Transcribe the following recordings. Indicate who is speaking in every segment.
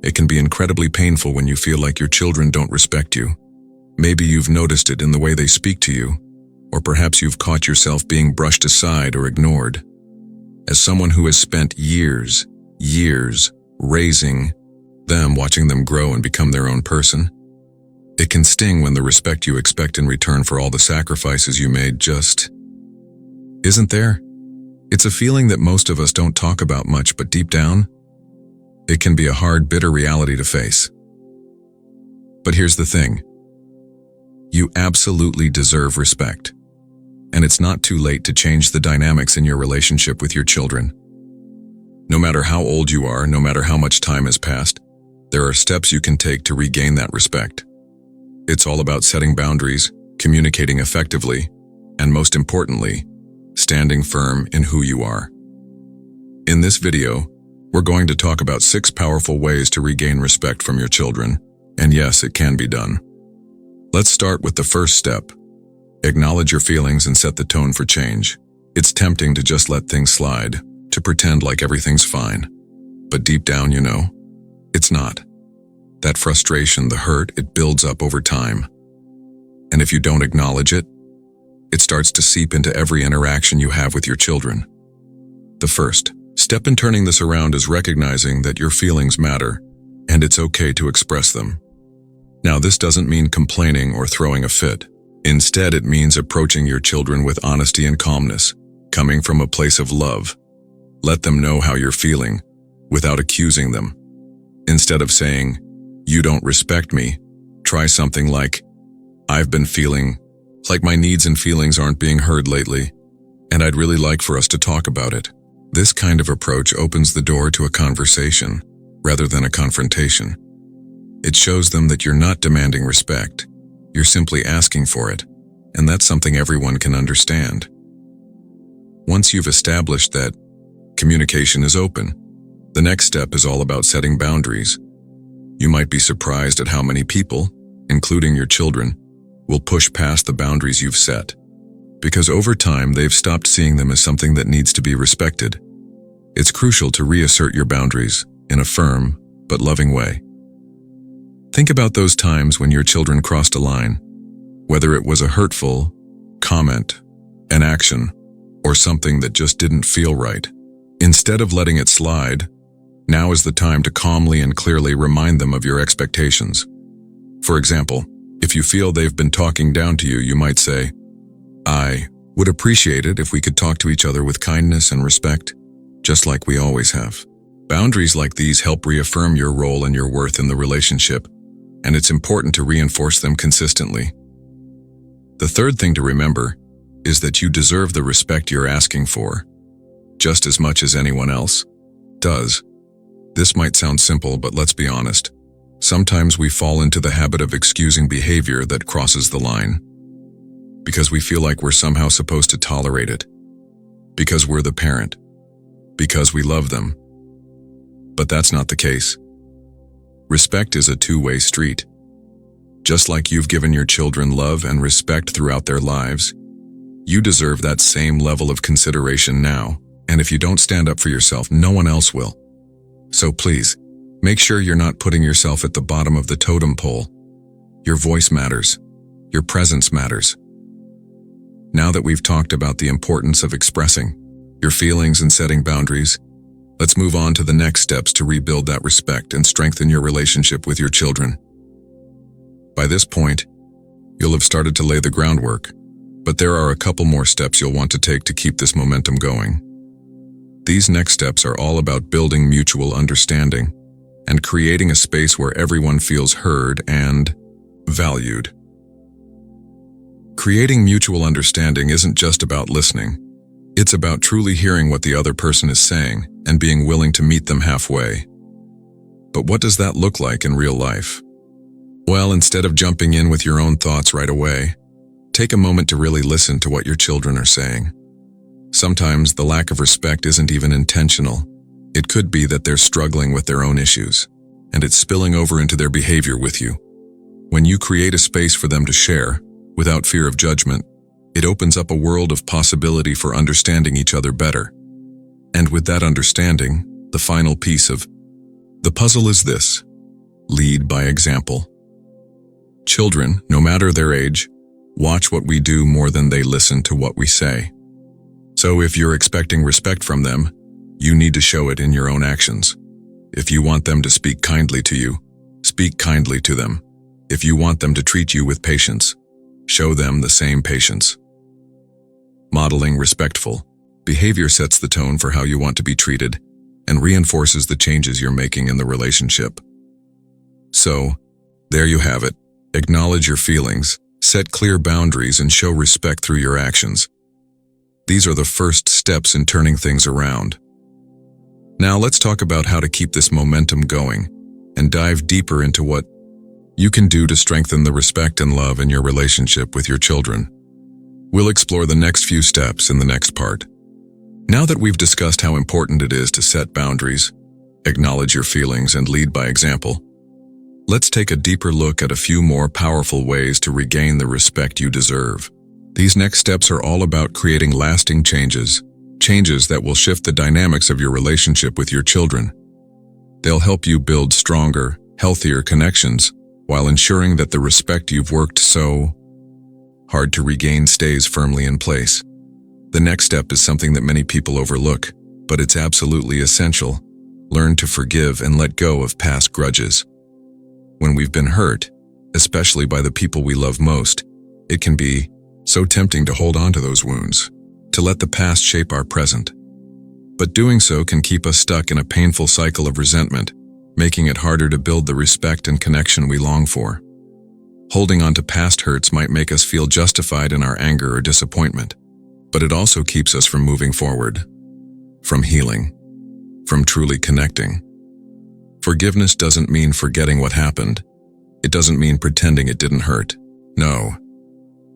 Speaker 1: It can be incredibly painful when you feel like your children don't respect you. Maybe you've noticed it in the way they speak to you, or perhaps you've caught yourself being brushed aside or ignored. As someone who has spent years raising them, watching them grow and become their own person, it can sting when the respect you expect in return for all the sacrifices you made just isn't there. It's a feeling that most of us don't talk about much, but deep down, it can be a hard, bitter reality to face. But here's the thing. You absolutely deserve respect. And it's not too late to change the dynamics in your relationship with your children. No matter how old you are, no matter how much time has passed, there are steps you can take to regain that respect. It's all about setting boundaries, communicating effectively, and most importantly, standing firm in who you are. In this video, we're going to talk about 6 powerful ways to regain respect from your children, and yes, it can be done. Let's start with the first step. Acknowledge your feelings and set the tone for change. It's tempting to just let things slide, to pretend like everything's fine. But deep down, you know, it's not. That frustration, the hurt, it builds up over time. And if you don't acknowledge it, it starts to seep into every interaction you have with your children. The first step in turning this around is recognizing that your feelings matter, and it's okay to express them. Now, this doesn't mean complaining or throwing a fit. Instead, it means approaching your children with honesty and calmness, coming from a place of love. Let them know how you're feeling, without accusing them. Instead of saying, "You don't respect me," try something like, "I've been feeling like my needs and feelings aren't being heard lately, and I'd really like for us to talk about it." This kind of approach opens the door to a conversation, rather than a confrontation. It shows them that you're not demanding respect. You're simply asking for it, and that's something everyone can understand. Once you've established that communication is open, the next step is all about setting boundaries. You might be surprised at how many people, including your children, will push past the boundaries you've set, because over time they've stopped seeing them as something that needs to be respected. It's crucial to reassert your boundaries in a firm but loving way. Think about those times when your children crossed a line, whether it was a hurtful comment, an action, or something that just didn't feel right. Instead of letting it slide, now is the time to calmly and clearly remind them of your expectations. For example, if you feel they've been talking down to you, you might say, "I would appreciate it if we could talk to each other with kindness and respect, just like we always have." Boundaries like these help reaffirm your role and your worth in the relationship, and it's important to reinforce them consistently. The third thing to remember is that you deserve the respect you're asking for, just as much as anyone else does. This might sound simple, but let's be honest. Sometimes we fall into the habit of excusing behavior that crosses the line, because we feel like we're somehow supposed to tolerate it, because we're the parent, because we love them. But that's not the case. Respect is a two-way street. Just like you've given your children love and respect throughout their lives, you deserve that same level of consideration now, and if you don't stand up for yourself, no one else will. So please, make sure you're not putting yourself at the bottom of the totem pole. Your voice matters. Your presence matters. Now that we've talked about the importance of expressing your feelings and setting boundaries, let's move on to the next steps to rebuild that respect and strengthen your relationship with your children. By this point, you'll have started to lay the groundwork, but there are a couple more steps you'll want to take to keep this momentum going. These next steps are all about building mutual understanding and creating a space where everyone feels heard and valued. Creating mutual understanding isn't just about listening. It's about truly hearing what the other person is saying and being willing to meet them halfway. But what does that look like in real life? Well, instead of jumping in with your own thoughts right away, take a moment to really listen to what your children are saying. Sometimes the lack of respect isn't even intentional. It could be that they're struggling with their own issues, and it's spilling over into their behavior with you. When you create a space for them to share, without fear of judgment, it opens up a world of possibility for understanding each other better. And with that understanding, the final piece of the puzzle is this: Lead by example. Children, no matter their age, watch what we do more than they listen to what we say. So if you're expecting respect from them, you need to show it in your own actions. If you want them to speak kindly to you, speak kindly to them. If you want them to treat you with patience, show them the same patience. Modeling respectful behavior sets the tone for how you want to be treated and reinforces the changes you're making in the relationship. So, there you have it. Acknowledge your feelings, set clear boundaries, and show respect through your actions. These are the first steps in turning things around. Now let's talk about how to keep this momentum going and dive deeper into what you can do to strengthen the respect and love in your relationship with your children. We'll explore the next few steps in the next part. Now that we've discussed how important it is to set boundaries, acknowledge your feelings, and lead by example, let's take a deeper look at a few more powerful ways to regain the respect you deserve. These next steps are all about creating lasting changes that will shift the dynamics of your relationship with your children. They'll help you build stronger, healthier connections while ensuring that the respect you've worked so hard to regain stays firmly in place. The next step is something that many people overlook, but it's absolutely essential. Learn to forgive and let go of past grudges. When we've been hurt, especially by the people we love most, it can be so tempting to hold on to those wounds, to let the past shape our present. But doing so can keep us stuck in a painful cycle of resentment, making it harder to build the respect and connection we long for. Holding on to past hurts might make us feel justified in our anger or disappointment, but it also keeps us from moving forward, from healing, from truly connecting. Forgiveness doesn't mean forgetting what happened. It doesn't mean pretending it didn't hurt. No.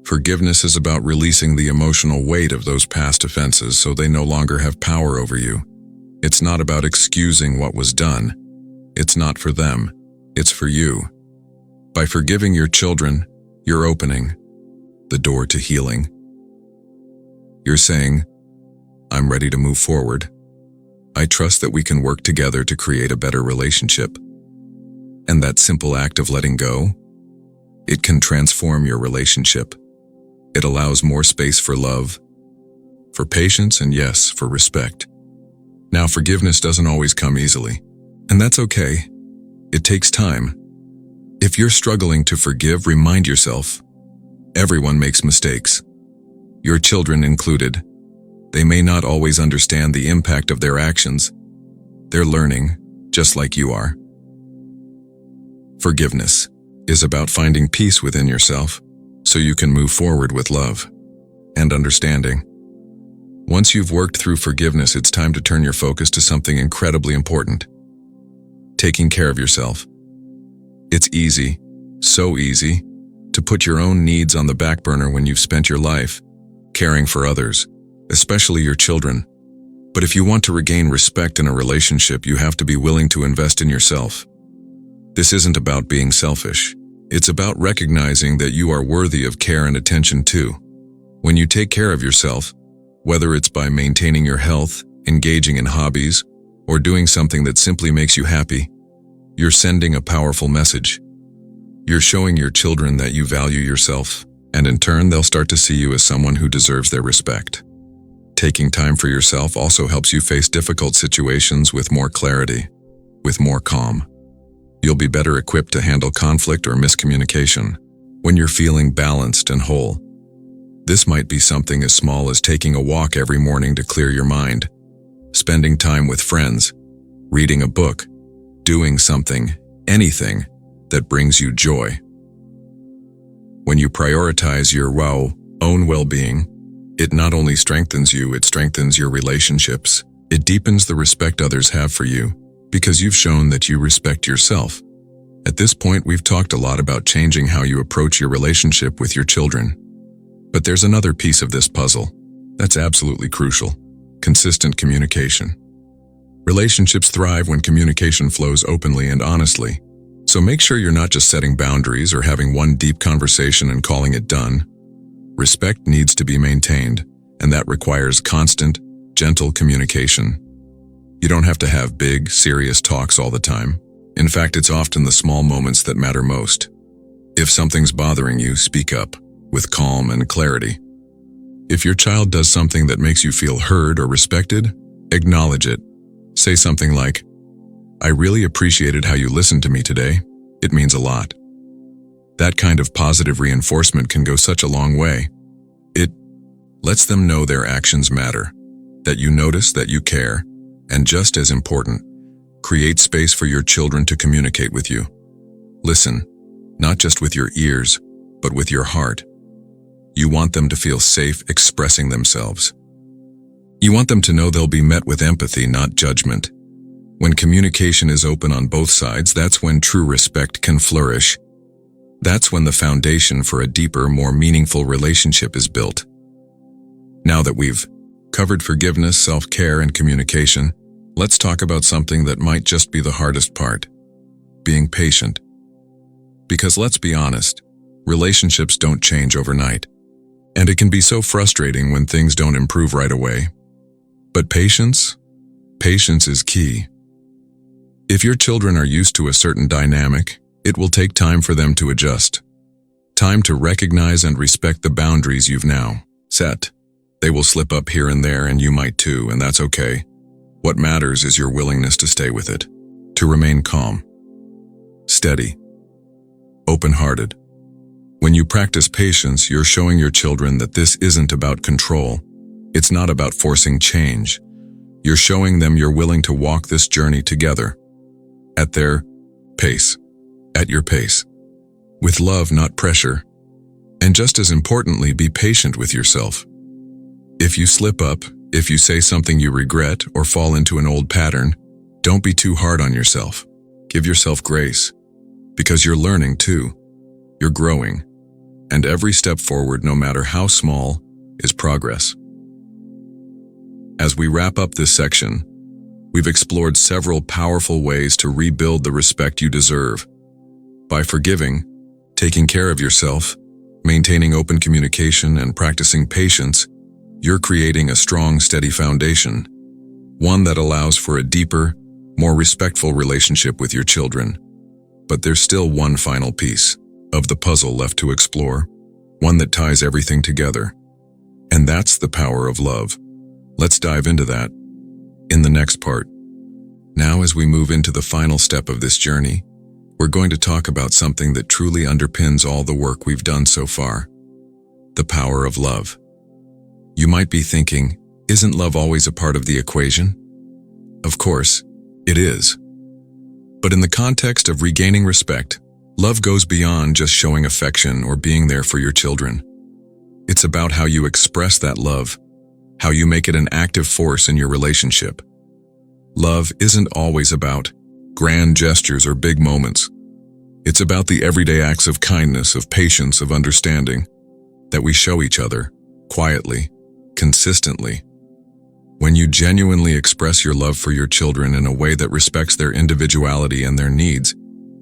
Speaker 1: Forgiveness is about releasing the emotional weight of those past offenses so they no longer have power over you. It's not about excusing what was done. It's not for them. It's for you. By forgiving your children, you're opening the door to healing. You're saying, I'm ready to move forward. I trust that we can work together to create a better relationship. And that simple act of letting go, it can transform your relationship. It allows more space for love, for patience, and yes, for respect. Now, forgiveness doesn't always come easily, and that's okay. It takes time. If you're struggling to forgive, remind yourself, everyone makes mistakes, your children included. They may not always understand the impact of their actions. They're learning, just like you are. Forgiveness is about finding peace within yourself so you can move forward with love and understanding. Once you've worked through forgiveness, it's time to turn your focus to something incredibly important: taking care of yourself. It's easy, so easy, to put your own needs on the back burner when you've spent your life caring for others, especially your children. But if you want to regain respect in a relationship, you have to be willing to invest in yourself. This isn't about being selfish. It's about recognizing that you are worthy of care and attention too. When you take care of yourself, whether it's by maintaining your health, engaging in hobbies, or doing something that simply makes you happy, you're sending a powerful message. You're showing your children that you value yourself, and in turn, they'll start to see you as someone who deserves their respect. Taking time for yourself also helps you face difficult situations with more clarity, with more calm. You'll be better equipped to handle conflict or miscommunication when you're feeling balanced and whole. This might be something as small as taking a walk every morning to clear your mind, spending time with friends, reading a book, doing something, anything, that brings you joy. When you prioritize your own well-being, it not only strengthens you, it strengthens your relationships. It deepens the respect others have for you, because you've shown that you respect yourself. At this point, we've talked a lot about changing how you approach your relationship with your children. But there's another piece of this puzzle that's absolutely crucial: consistent communication. Relationships thrive when communication flows openly and honestly. So make sure you're not just setting boundaries or having one deep conversation and calling it done. Respect needs to be maintained, and that requires constant, gentle communication. You don't have to have big, serious talks all the time. In fact, it's often the small moments that matter most. If something's bothering you, speak up, with calm and clarity. If your child does something that makes you feel heard or respected, acknowledge it. Say something like, "I really appreciated how you listened to me today. It means a lot." That kind of positive reinforcement can go such a long way. It lets them know their actions matter, that you notice, that you care, and just as important, create space for your children to communicate with you. Listen, not just with your ears, but with your heart. You want them to feel safe expressing themselves. You want them to know they'll be met with empathy, not judgment. When communication is open on both sides, that's when true respect can flourish. That's when the foundation for a deeper, more meaningful relationship is built. Now that we've covered forgiveness, self-care, and communication, let's talk about something that might just be the hardest part: being patient. Because let's be honest, relationships don't change overnight. And it can be so frustrating when things don't improve right away. But patience is key. If your children are used to a certain dynamic, it will take time for them to adjust. Time to recognize and respect the boundaries you've now set. They will slip up here and there, and you might too, and that's okay. What matters is your willingness to stay with it, to remain calm, steady, open-hearted. When you practice patience, you're showing your children that this isn't about control. It's not about forcing change. You're showing them you're willing to walk this journey together, at their pace, at your pace, with love, not pressure. And just as importantly, be patient with yourself. If you slip up, if you say something you regret or fall into an old pattern, don't be too hard on yourself. Give yourself grace, because you're learning too. You're growing, and every step forward, no matter how small, is progress. As we wrap up this section, we've explored several powerful ways to rebuild the respect you deserve. By forgiving, taking care of yourself, maintaining open communication, and practicing patience, you're creating a strong, steady foundation, one that allows for a deeper, more respectful relationship with your children. But there's still one final piece of the puzzle left to explore, one that ties everything together. And that's the power of love. Let's dive into that in the next part. Now, as we move into the final step of this journey, we're going to talk about something that truly underpins all the work we've done so far: the power of love. You might be thinking, isn't love always a part of the equation? Of course, it is. But in the context of regaining respect, love goes beyond just showing affection or being there for your children. It's about how you express that love, how you make it an active force in your relationship. Love isn't always about grand gestures or big moments. It's about the everyday acts of kindness, of patience, of understanding that we show each other, quietly, consistently. When you genuinely express your love for your children in a way that respects their individuality and their needs,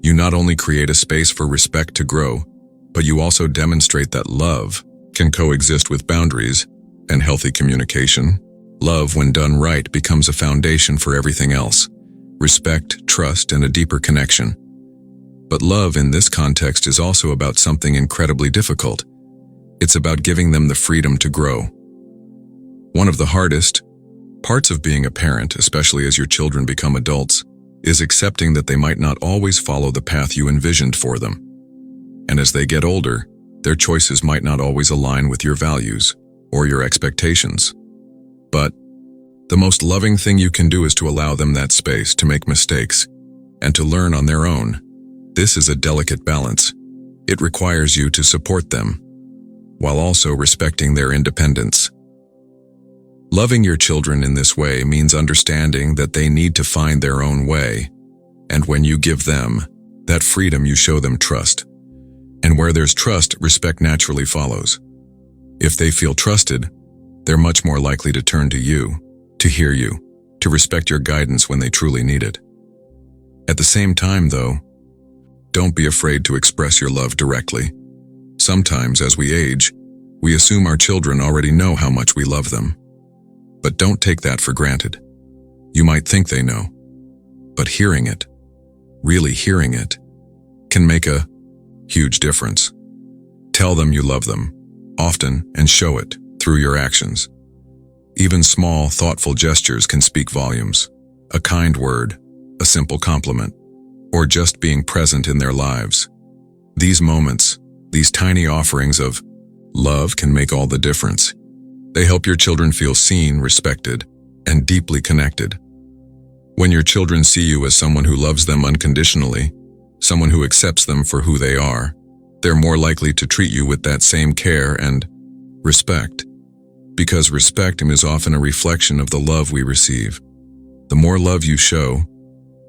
Speaker 1: you not only create a space for respect to grow, but you also demonstrate that love can coexist with boundaries and healthy communication. Love, when done right, becomes a foundation for everything else: respect, trust, and a deeper connection. But love in this context is also about something incredibly difficult. It's about giving them the freedom to grow. One of the hardest parts of being a parent, especially as your children become adults, is accepting that they might not always follow the path you envisioned for them. And as they get older, their choices might not always align with your values or your expectations. But the most loving thing you can do is to allow them that space to make mistakes and to learn on their own. This is a delicate balance. It requires you to support them, while also respecting their independence. Loving your children in this way means understanding that they need to find their own way, and when you give them that freedom, you show them trust. And where there's trust, respect naturally follows. If they feel trusted, they're much more likely to turn to you, to hear you, to respect your guidance when they truly need it. At the same time, though, don't be afraid to express your love directly. Sometimes, as we age, we assume our children already know how much we love them. But don't take that for granted. You might think they know, but hearing it, really hearing it, can make a huge difference. Tell them you love them, often, and show it through your actions. Even small, thoughtful gestures can speak volumes. A kind word, a simple compliment, or just being present in their lives. These moments, these tiny offerings of love can make all the difference. They help your children feel seen, respected, and deeply connected. When your children see you as someone who loves them unconditionally, someone who accepts them for who they are, they're more likely to treat you with that same care and respect. Because respect is often a reflection of the love we receive. The more love you show,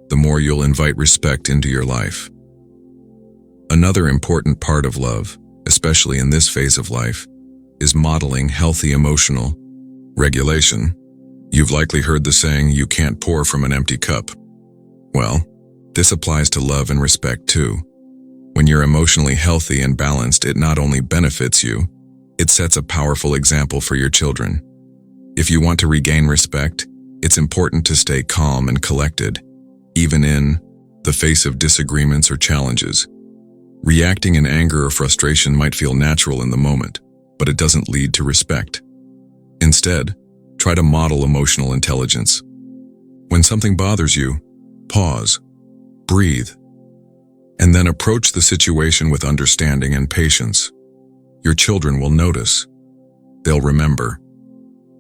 Speaker 1: the more you'll invite respect into your life. Another important part of love, especially in this phase of life, is modeling healthy emotional regulation. You've likely heard the saying, "You can't pour from an empty cup." Well, this applies to love and respect too. When you're emotionally healthy and balanced, it not only benefits you, it sets a powerful example for your children. If you want to regain respect, it's important to stay calm and collected, even in the face of disagreements or challenges. Reacting in anger or frustration might feel natural in the moment, but it doesn't lead to respect. Instead, try to model emotional intelligence. When something bothers you, pause, breathe, and then approach the situation with understanding and patience. Your children will notice, they'll remember,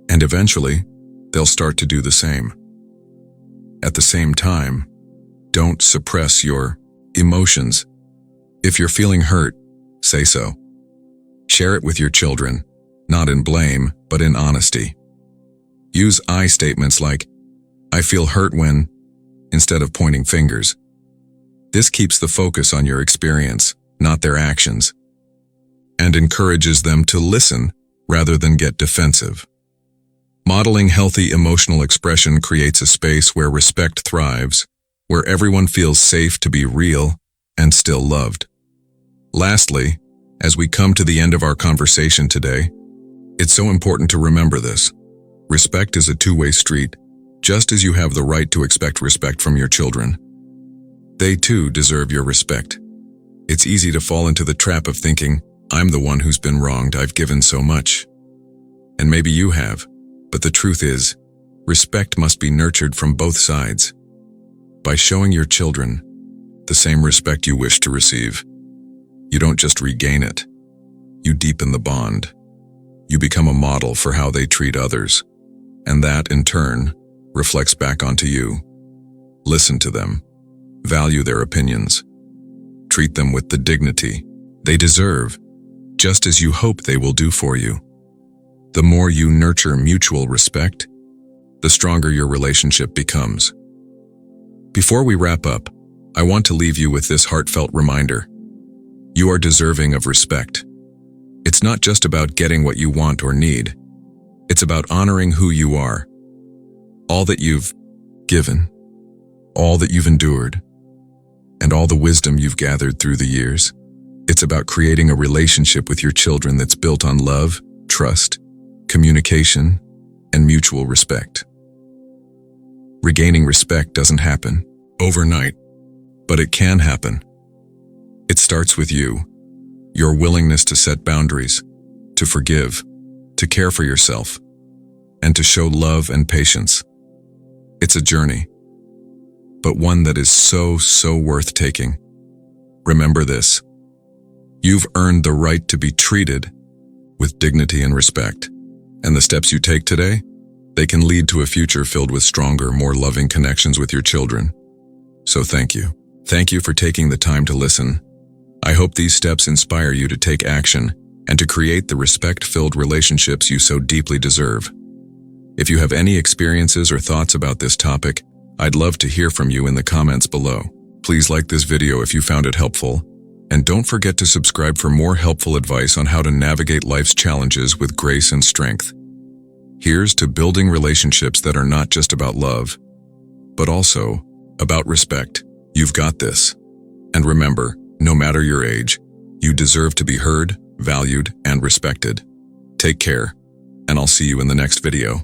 Speaker 1: and eventually, they'll start to do the same. At the same time, don't suppress your emotions. If you're feeling hurt, say so. Share it with your children, not in blame, but in honesty. Use I statements like, "I feel hurt when," instead of pointing fingers. This keeps the focus on your experience, not their actions, and encourages them to listen rather than get defensive. Modeling healthy emotional expression creates a space where respect thrives, where everyone feels safe to be real and still loved. Lastly, as we come to the end of our conversation today, it's so important to remember this. Respect is a two-way street, just as you have the right to expect respect from your children. They too deserve your respect. It's easy to fall into the trap of thinking, "I'm the one who's been wronged, I've given so much." And maybe you have, but the truth is, respect must be nurtured from both sides. By showing your children the same respect you wish to receive, you don't just regain it, you deepen the bond. You become a model for how they treat others, and that, in turn, reflects back onto you. Listen to them, value their opinions, treat them with the dignity they deserve, just as you hope they will do for you. The more you nurture mutual respect, the stronger your relationship becomes. Before we wrap up, I want to leave you with this heartfelt reminder. You are deserving of respect. It's not just about getting what you want or need. It's about honoring who you are. All that you've given, all that you've endured, and all the wisdom you've gathered through the years. It's about creating a relationship with your children that's built on love, trust, communication, and mutual respect. Regaining respect doesn't happen overnight, but it can happen. It starts with you, your willingness to set boundaries, to forgive, to care for yourself, and to show love and patience. It's a journey, but one that is so worth taking. Remember this: you've earned the right to be treated with dignity and respect, and the steps you take today, they can lead to a future filled with stronger, more loving connections with your children. So thank you. Thank you for taking the time to listen. I hope these steps inspire you to take action and to create the respect-filled relationships you so deeply deserve. If you have any experiences or thoughts about this topic, I'd love to hear from you in the comments below. Please like this video if you found it helpful, and don't forget to subscribe for more helpful advice on how to navigate life's challenges with grace and strength. Here's to building relationships that are not just about love, but also about respect. You've got this. And remember, no matter your age, you deserve to be heard, valued, and respected. Take care, and I'll see you in the next video.